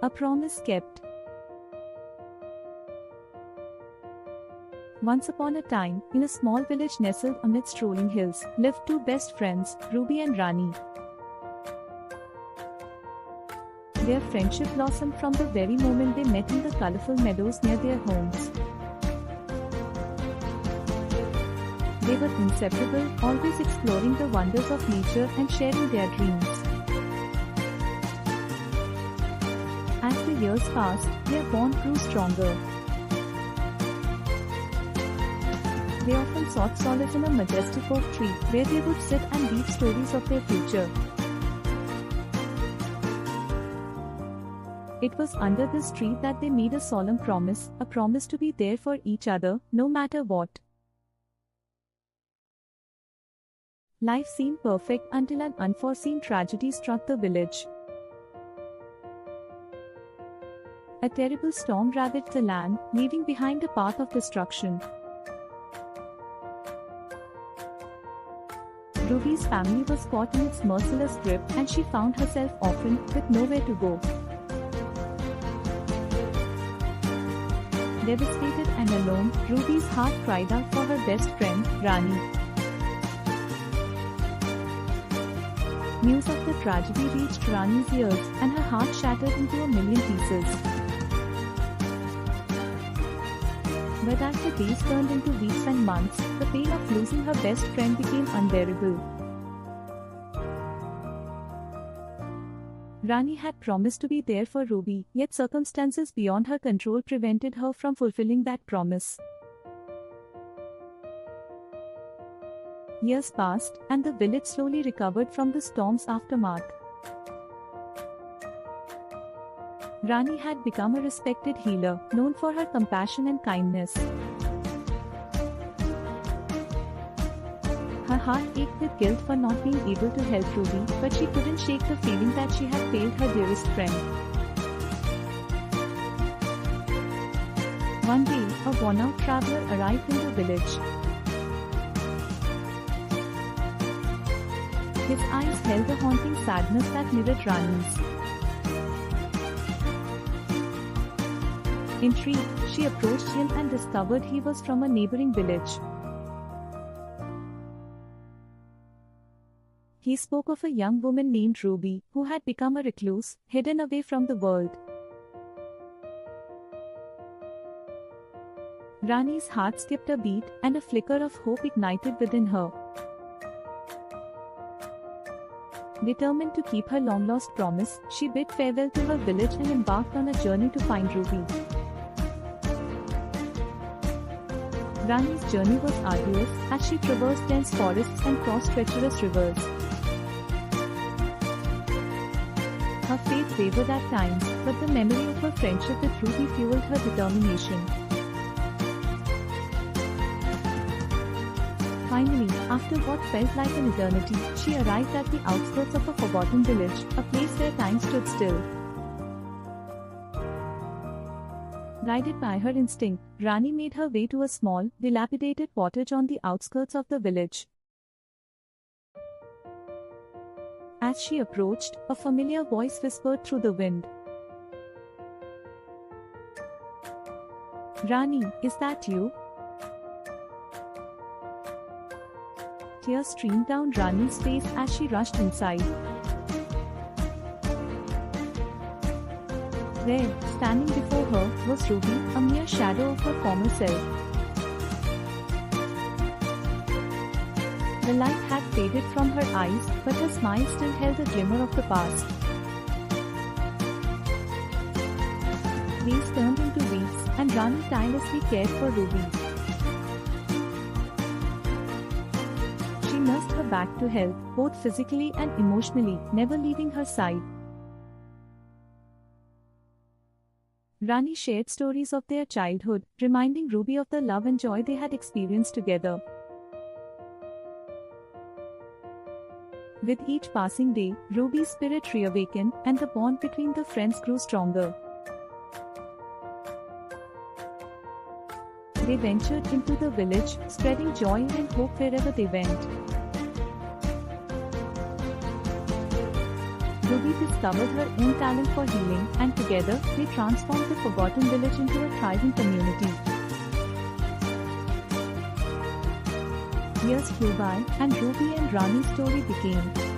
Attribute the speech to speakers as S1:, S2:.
S1: A promise kept. Once upon a time, in a small village nestled amidst rolling hills, lived two best friends, Ruby and Rani. Their friendship blossomed from the very moment they met in the colorful meadows near their homes. They were inseparable, always exploring the wonders of nature and sharing their dreams. As the years passed, their bond grew stronger. They often sought solace in a majestic oak tree, where they would sit and weave stories of their future. It was under this tree that they made a solemn promise, a promise to be there for each other, no matter what. Life seemed perfect until an unforeseen tragedy struck the village. A terrible storm ravaged the land, leaving behind a path of destruction. Ruby's family was caught in its merciless grip, and she found herself orphaned, with nowhere to go. Devastated and alone, Ruby's heart cried out for her best friend, Rani. News of the tragedy reached Rani's ears, and her heart shattered into a million pieces. But as the days turned into weeks and months, the pain of losing her best friend became unbearable. Rani had promised to be there for Ruby, yet circumstances beyond her control prevented her from fulfilling that promise. Years passed, and the village slowly recovered from the storm's aftermath. Rani had become a respected healer, known for her compassion and kindness. Her heart ached with guilt for not being able to help Ruby, but she couldn't shake the feeling that she had failed her dearest friend. One day, a worn-out traveler arrived in the village. His eyes held a haunting sadness that mirrored Rani's. Intrigued, she approached him and discovered he was from a neighboring village. He spoke of a young woman named Ruby, who had become a recluse, hidden away from the world. Rani's heart skipped a beat, and a flicker of hope ignited within her. Determined to keep her long-lost promise, she bid farewell to her village and embarked on a journey to find Ruby. Rani's journey was arduous, as she traversed dense forests and crossed treacherous rivers. Her faith wavered at times, but the memory of her friendship with Ruby fueled her determination. Finally, after what felt like an eternity, she arrived at the outskirts of a forgotten village, a place where time stood still. Guided by her instinct, Rani made her way to a small, dilapidated cottage on the outskirts of the village. As she approached, a familiar voice whispered through the wind. "Rani, is that you?" Tears streamed down Rani's face as she rushed inside. There, standing before her, was Ruby, a mere shadow of her former self. The light had faded from her eyes, but her smile still held a glimmer of the past. Days turned into weeks, and Rani tirelessly cared for Ruby. She nursed her back to health, both physically and emotionally, never leaving her side. Rani shared stories of their childhood, reminding Ruby of the love and joy they had experienced together. With each passing day, Ruby's spirit reawakened, and the bond between the friends grew stronger. They ventured into the village, spreading joy and hope wherever they went. Ruby discovered her own talent for healing, and together, they transformed the forgotten village into a thriving community. Years flew by, and Ruby and Rani's story became